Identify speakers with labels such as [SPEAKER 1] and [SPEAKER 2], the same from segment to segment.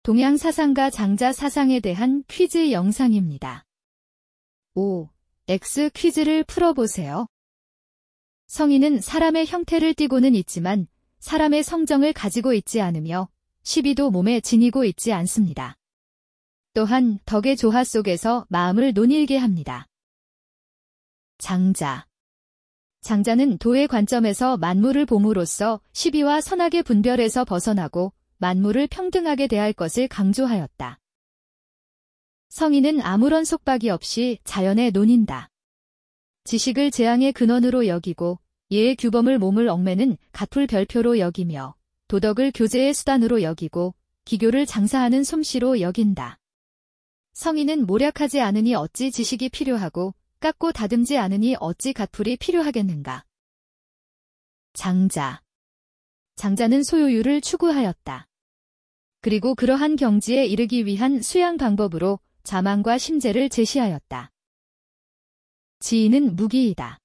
[SPEAKER 1] 동양 사상과 장자 사상에 대한 퀴즈 영상입니다. 5. X 퀴즈를 풀어보세요. 성인은 사람의 형태를 띠고는 있지만 사람의 성정을 가지고 있지 않으며 12도 몸에 지니고 있지 않습니다. 또한 덕의 조화 속에서 마음을 논일게 합니다. 장자. 장자는 도의 관점에서 만물을 봄으로써 시비와 선악의 분별에서 벗어나고 만물을 평등하게 대할 것을 강조하였다. 성인은 아무런 속박이 없이 자연에 논인다. 지식을 재앙의 근원으로 여기고 예의 규범을 몸을 얽매는 갓풀별표로 여기며 도덕을 교제의 수단으로 여기고 기교를 장사하는 솜씨로 여긴다. 성인은 모략하지 않으니 어찌 지식이 필요하고 깎고 다듬지 않으니 어찌 갓풀이 필요하겠는가. 장자. 장자는 소요율을 추구하였다. 그리고 그러한 경지에 이르기 위한 수양 방법으로 자망과 심재를 제시하였다. 지인은 무기이다.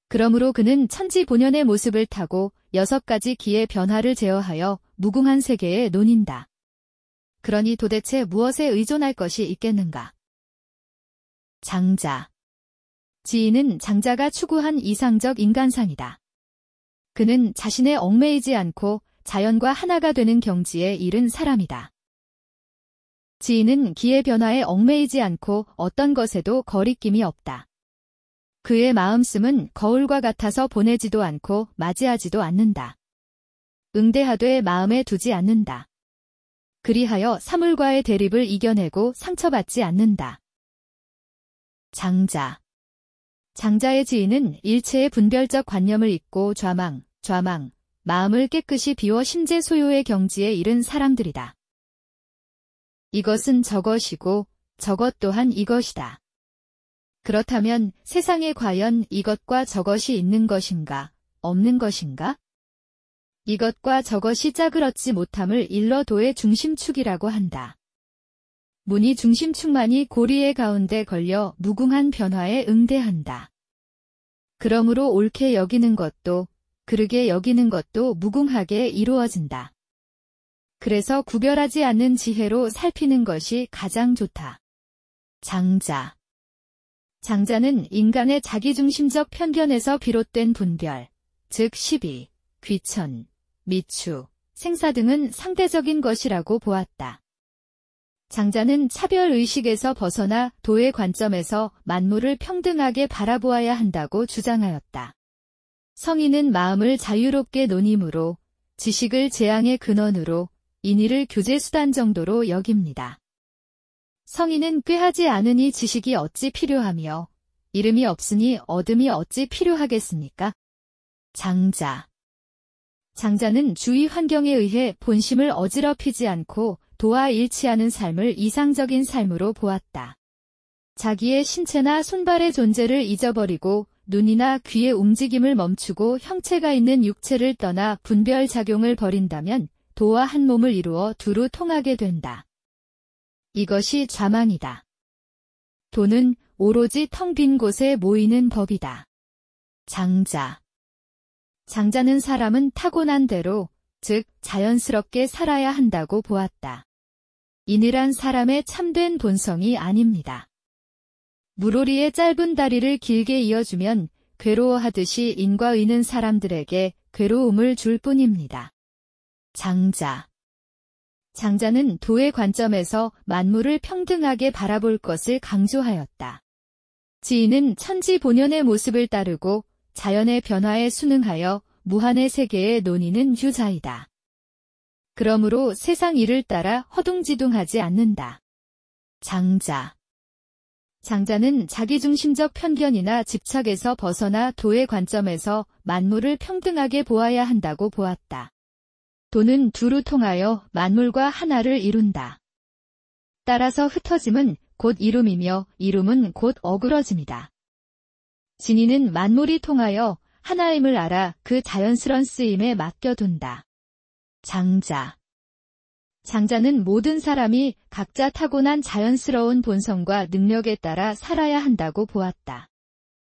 [SPEAKER 1] 그러므로 그는 천지본연의 모습을 타고 6가지 기의 변화를 제어하여 무궁한 세계에 논인다. 그러니 도대체 무엇에 의존할 것이 있겠는가? 장자. 지인은 장자가 추구한 이상적 인간상이다. 그는 자신의 얽매이지 않고 자연과 하나가 되는 경지에 이른 사람이다. 지인은 기의 변화에 얽매이지 않고 어떤 것에도 거리낌이 없다. 그의 마음씀은 거울과 같아서 보내지도 않고 맞이하지도 않는다. 응대하되 마음에 두지 않는다. 그리하여 사물과의 대립을 이겨내고 상처받지 않는다. 장자. 장자의 지인은 일체의 분별적 관념을 잊고 좌망, 마음을 깨끗이 비워 심재 소요의 경지에 이른 사람들이다. 이것은 저것이고 저것 또한 이것이다. 그렇다면 세상에 과연 이것과 저것이 있는 것인가, 없는 것인가? 이것과 저것이 짝을 얻지 못함을 일러 도의 중심축이라고 한다. 무니 중심축만이 고리의 가운데 걸려 무궁한 변화에 응대한다. 그러므로 옳게 여기는 것도 그르게 여기는 것도 무궁하게 이루어진다. 그래서 구별하지 않는 지혜로 살피는 것이 가장 좋다. 장자. 장자는 인간의 자기중심적 편견에서 비롯된 분별, 즉 시비, 귀천, 미추, 생사 등은 상대적인 것이라고 보았다. 장자는 차별의식에서 벗어나 도의 관점에서 만물을 평등하게 바라보아야 한다고 주장하였다. 성인은 마음을 자유롭게 논임으로 지식을 재앙의 근원으로 인의를 교제수단 정도로 여깁니다. 성인은 꾀하지 않으니 지식이 어찌 필요하며 이름이 없으니 얻음이 어찌 필요하겠습니까? 장자. 장자는 주위 환경에 의해 본심을 어지럽히지 않고 도와 일치하는 삶을 이상적인 삶으로 보았다. 자기의 신체나 손발의 존재를 잊어버리고 눈이나 귀의 움직임을 멈추고 형체가 있는 육체를 떠나 분별작용을 버린다면 도와 한 몸을 이루어 두루 통하게 된다. 이것이 좌망이다. 도는 오로지 텅 빈 곳에 모이는 법이다. 장자. 장자는 사람은 타고난 대로, 즉 자연스럽게 살아야 한다고 보았다. 인이란 사람의 참된 본성이 아닙니다. 물오리의 짧은 다리를 길게 이어주면 괴로워하듯이 인과 의는 사람들에게 괴로움을 줄 뿐입니다. 장자. 장자는 도의 관점에서 만물을 평등하게 바라볼 것을 강조하였다. 지인은 천지본연의 모습을 따르고 자연의 변화에 순응하여 무한의 세계에 논의는 유자이다. 그러므로 세상 일을 따라 허둥지둥하지 않는다. 장자. 장자는 자기중심적 편견이나 집착에서 벗어나 도의 관점에서 만물을 평등하게 보아야 한다고 보았다. 도는 두루 통하여 만물과 하나를 이룬다. 따라서 흩어짐은 곧 이룸이며 이룸은 곧 어그러짐이다. 진이는 만물이 통하여 하나임을 알아 그 자연스런 쓰임에 맡겨둔다. 장자. 장자는 모든 사람이 각자 타고난 자연스러운 본성과 능력에 따라 살아야 한다고 보았다.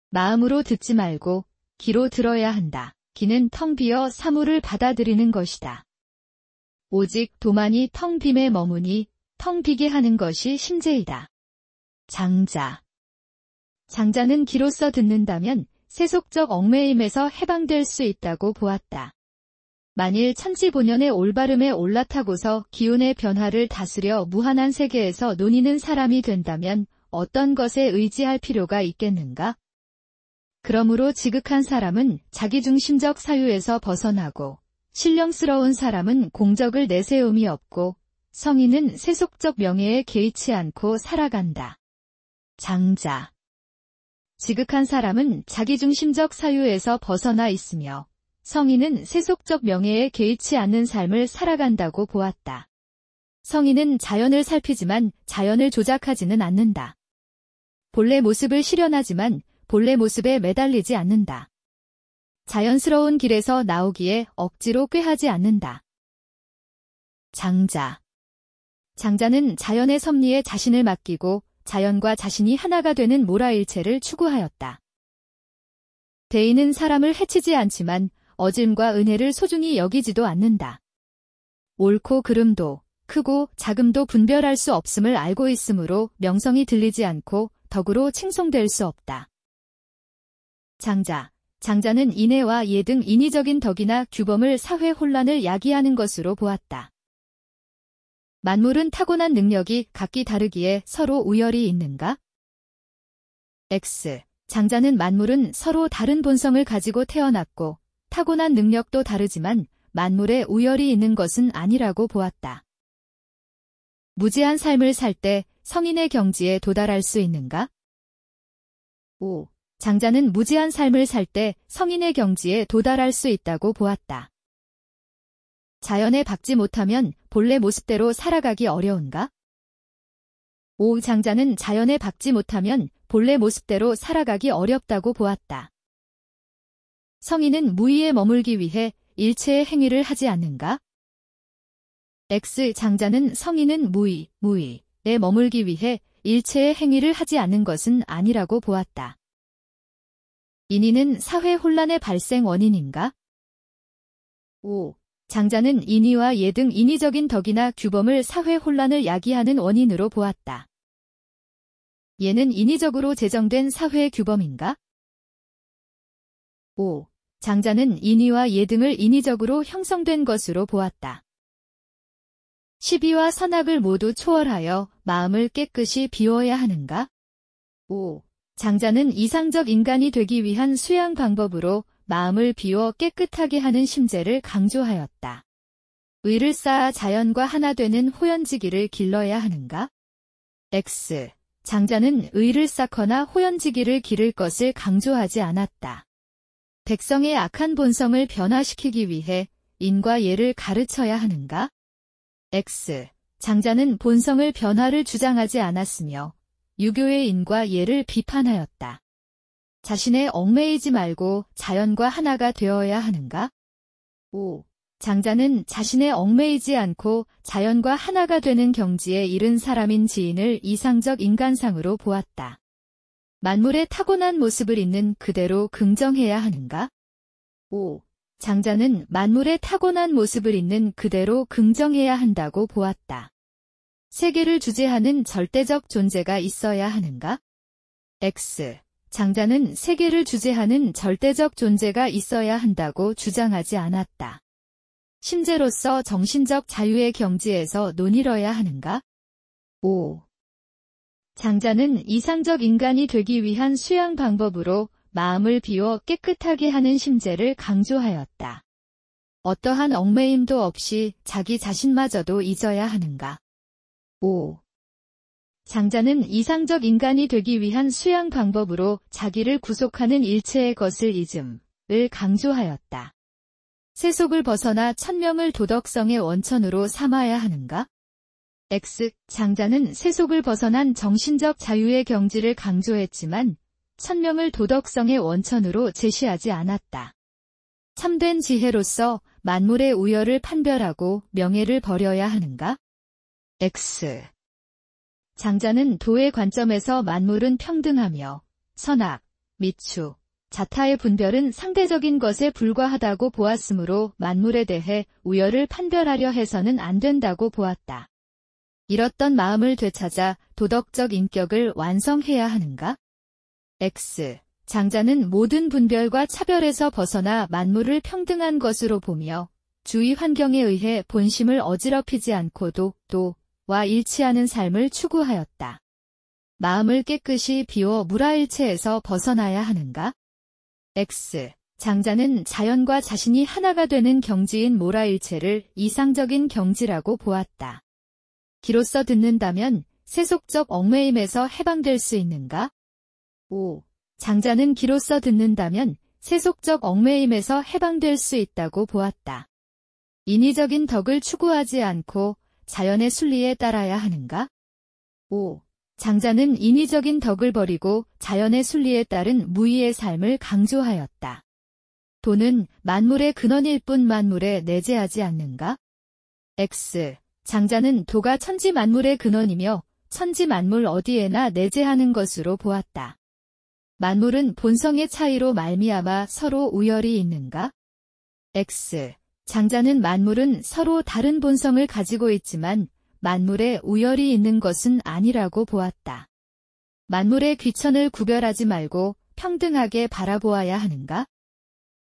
[SPEAKER 1] 마음으로 듣지 말고 귀로 들어야 한다. 귀는 텅 비어 사물을 받아들이는 것이다. 오직 도만이 텅 빔에 머무니 텅 비게 하는 것이 심재이다. 장자. 장자는 기로써 듣는다면 세속적 얽매임에서 해방될 수 있다고 보았다. 만일 천지본연의 올바름에 올라타고서 기운의 변화를 다스려 무한한 세계에서 논이는 사람이 된다면 어떤 것에 의지할 필요가 있겠는가? 그러므로 지극한 사람은 자기중심적 사유에서 벗어나고 신령스러운 사람은 공적을 내세움이 없고 성인은 세속적 명예에 개의치 않고 살아간다. 장자. 지극한 사람은 자기중심적 사유에서 벗어나 있으며 성인은 세속적 명예에 개의치 않는 삶을 살아간다고 보았다. 성인은 자연을 살피지만 자연을 조작하지는 않는다. 본래 모습을 실현하지만 본래 모습에 매달리지 않는다. 자연스러운 길에서 나오기에 억지로 꾀하지 않는다. 장자. 장자는 자연의 섭리에 자신을 맡기고 자연과 자신이 하나가 되는 모라일체를 추구하였다. 대인은 사람을 해치지 않지만 어짐과 은혜를 소중히 여기지도 않는다. 옳고 그름도 크고 작음도 분별할 수 없음을 알고 있으므로 명성이 들리지 않고 덕으로 칭송될 수 없다. 장자. 장자는 인애와 예 등 인위적인 덕이나 규범을 사회 혼란을 야기하는 것으로 보았다. 만물은 타고난 능력이 각기 다르기에 서로 우열이 있는가? X. 장자는 만물은 서로 다른 본성을 가지고 태어났고 타고난 능력도 다르지만 만물에 우열이 있는 것은 아니라고 보았다. 무지한 삶을 살 때 성인의 경지에 도달할 수 있는가? 5. 장자는 무지한 삶을 살 때 성인의 경지에 도달할 수 있다고 보았다. 자연에 박지 못하면 본래 모습대로 살아가기 어려운가? 5. 장자는 자연에 박지 못하면 본래 모습대로 살아가기 어렵다고 보았다. 성인은 무의에 머물기 위해 일체의 행위를 하지 않는가? X. 장자는 성인은 무의에 머물기 위해 일체의 행위를 하지 않는 것은 아니라고 보았다. 인위는 사회 혼란의 발생 원인인가? 5. 장자는 인위와 예 등 인위적인 덕이나 규범을 사회 혼란을 야기하는 원인으로 보았다. 예는 인위적으로 제정된 사회의 규범인가? 5. 장자는 인위와 예 등을 인위적으로 형성된 것으로 보았다. 시비와 선악을 모두 초월하여 마음을 깨끗이 비워야 하는가? 5. 장자는 이상적 인간이 되기 위한 수양 방법으로 마음을 비워 깨끗하게 하는 심재를 강조하였다. 의를 쌓아 자연과 하나 되는 호연지기를 길러야 하는가? X. 장자는 의를 쌓거나 호연지기를 기를 것을 강조하지 않았다. 백성의 악한 본성을 변화시키기 위해 인과 예를 가르쳐야 하는가? X. 장자는 본성을 변화를 주장하지 않았으며 유교의 인과 예를 비판하였다. 자신의 얽매이지 말고 자연과 하나가 되어야 하는가? 5. 장자는 자신의 얽매이지 않고 자연과 하나가 되는 경지에 이른 사람인 지인을 이상적 인간상으로 보았다. 만물의 타고난 모습을 있는 그대로 긍정해야 하는가? 5. 장자는 만물의 타고난 모습을 있는 그대로 긍정해야 한다고 보았다. 세계를 주재하는 절대적 존재가 있어야 하는가? X. 장자는 세계를 주재하는 절대적 존재가 있어야 한다고 주장하지 않았다. 심재로서 정신적 자유의 경지에서 논이러야 하는가? 5. 장자는 이상적 인간이 되기 위한 수양 방법으로 마음을 비워 깨끗하게 하는 심재를 강조하였다. 어떠한 얽매임도 없이 자기 자신마저도 잊어야 하는가? 5. 장자는 이상적 인간이 되기 위한 수양 방법으로 자기를 구속하는 일체의 것을 잊음을 강조하였다. 세속을 벗어나 천명을 도덕성의 원천으로 삼아야 하는가? X. 장자는 세속을 벗어난 정신적 자유의 경지를 강조했지만 천명을 도덕성의 원천으로 제시하지 않았다. 참된 지혜로서 만물의 우열을 판별하고 명예를 버려야 하는가? X. 장자는 도의 관점에서 만물은 평등하며 선악, 미추, 자타의 분별은 상대적인 것에 불과하다고 보았으므로 만물에 대해 우열을 판별하려 해서는 안 된다고 보았다. 잃었던 마음을 되찾아 도덕적 인격을 완성해야 하는가? X. 장자는 모든 분별과 차별에서 벗어나 만물을 평등한 것으로 보며 주위 환경에 의해 본심을 어지럽히지 않고 도와 일치하는 삶을 추구하였다. 마음을 깨끗이 비워 무라일체에서 벗어나야 하는가? X. 장자는 자연과 자신이 하나가 되는 경지인 모라일체를 이상적인 경지라고 보았다. 기로써 듣는다면 세속적 얽매임에서 해방될 수 있는가? 5. 장자는 기로써 듣는다면 세속적 얽매임에서 해방될 수 있다고 보았다. 인위적인 덕을 추구하지 않고 자연의 순리에 따라야 하는가? 5. 장자는 인위적인 덕을 버리고 자연의 순리에 따른 무의의 삶을 강조하였다. 도는 만물의 근원일 뿐 만물에 내재하지 않는가? X. 장자는 도가 천지 만물의 근원이며 천지 만물 어디에나 내재하는 것으로 보았다. 만물은 본성의 차이로 말미암아 서로 우열이 있는가? X. 장자는 만물은 서로 다른 본성을 가지고 있지만 만물에 우열이 있는 것은 아니라고 보았다. 만물의 귀천을 구별하지 말고 평등하게 바라보아야 하는가?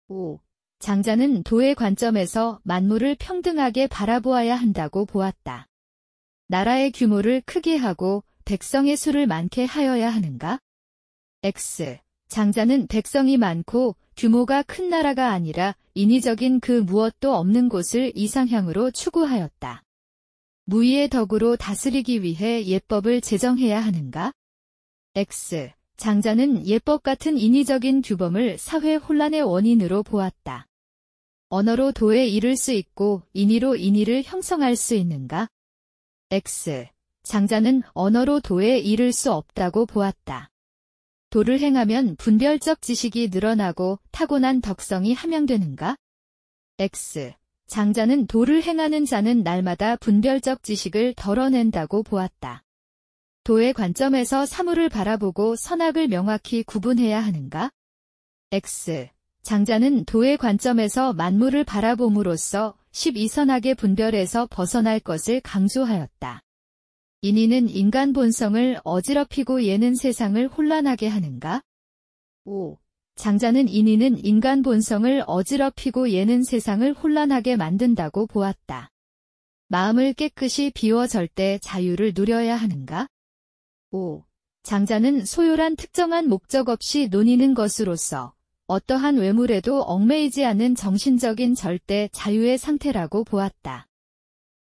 [SPEAKER 1] 5. 장자는 도의 관점에서 만물을 평등하게 바라보아야 한다고 보았다. 나라의 규모를 크게 하고 백성의 수를 많게 하여야 하는가? X. 장자는 백성이 많고 규모가 큰 나라가 아니라 인위적인 그 무엇도 없는 곳을 이상향으로 추구하였다. 무의의 덕으로 다스리기 위해 예법을 제정해야 하는가? X. 장자는 예법 같은 인위적인 규범을 사회 혼란의 원인으로 보았다. 언어로 도에 이를 수 있고 인의로 인의를 형성할 수 있는가? X. 장자는 언어로 도에 이를 수 없다고 보았다. 도를 행하면 분별적 지식이 늘어나고 타고난 덕성이 함양되는가? X. 장자는 도를 행하는 자는 날마다 분별적 지식을 덜어낸다고 보았다. 도의 관점에서 사물을 바라보고 선악을 명확히 구분해야 하는가? X. 장자는 도의 관점에서 만물을 바라봄으로써 12선악의 분별에서 벗어날 것을 강조하였다. 인의는 인간 본성을 어지럽히고 예는 세상을 혼란하게 하는가? 5. 장자는 인의는 인간 본성을 어지럽히고 예는 세상을 혼란하게 만든다고 보았다. 마음을 깨끗이 비워 절대 자유를 누려야 하는가? 5. 장자는 소요란 특정한 목적 없이 논의는 것으로서 어떠한 외물에도 얽매이지 않는 정신적인 절대 자유의 상태라고 보았다.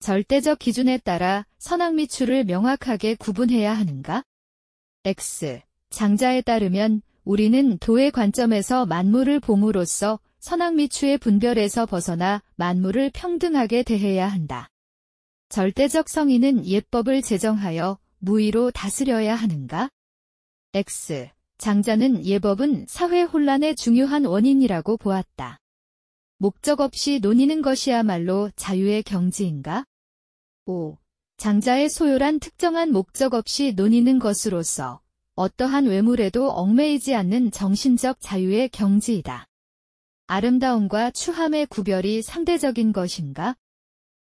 [SPEAKER 1] 절대적 기준에 따라 선악미추를 명확하게 구분해야 하는가? X. 장자에 따르면 우리는 도의 관점에서 만물을 봄으로써 선악미추의 분별에서 벗어나 만물을 평등하게 대해야 한다. 절대적 성의는 예법을 제정하여 무의로 다스려야 하는가? X. 장자는 예법은 사회 혼란의 중요한 원인이라고 보았다. 목적 없이 논의는 것이야말로 자유의 경지인가? 5. 장자의 소요란 특정한 목적 없이 논의는 것으로서 어떠한 외물에도 얽매이지 않는 정신적 자유의 경지이다. 아름다움과 추함의 구별이 상대적인 것인가?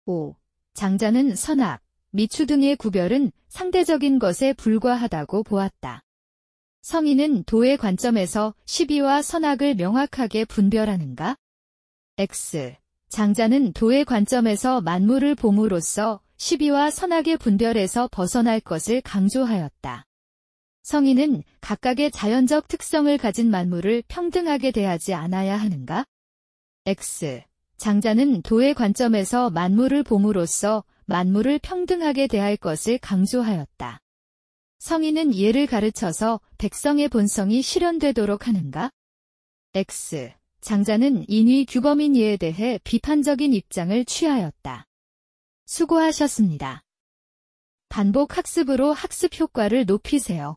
[SPEAKER 1] 5. 장자는 선악, 미추 등의 구별은 상대적인 것에 불과하다고 보았다. 성인은 도의 관점에서 시비와 선악을 명확하게 분별하는가? X. 장자는 도의 관점에서 만물을 봄으로써 시비와 선악의 분별에서 벗어날 것을 강조하였다. 성인은 각각의 자연적 특성을 가진 만물을 평등하게 대하지 않아야 하는가? X. 장자는 도의 관점에서 만물을 봄으로써 만물을 평등하게 대할 것을 강조하였다. 성인은 예를 가르쳐서 백성의 본성이 실현되도록 하는가? X. 장자는 인위 규범인 예에 대해 비판적인 입장을 취하였다. 수고하셨습니다. 반복 학습으로 학습 효과를 높이세요.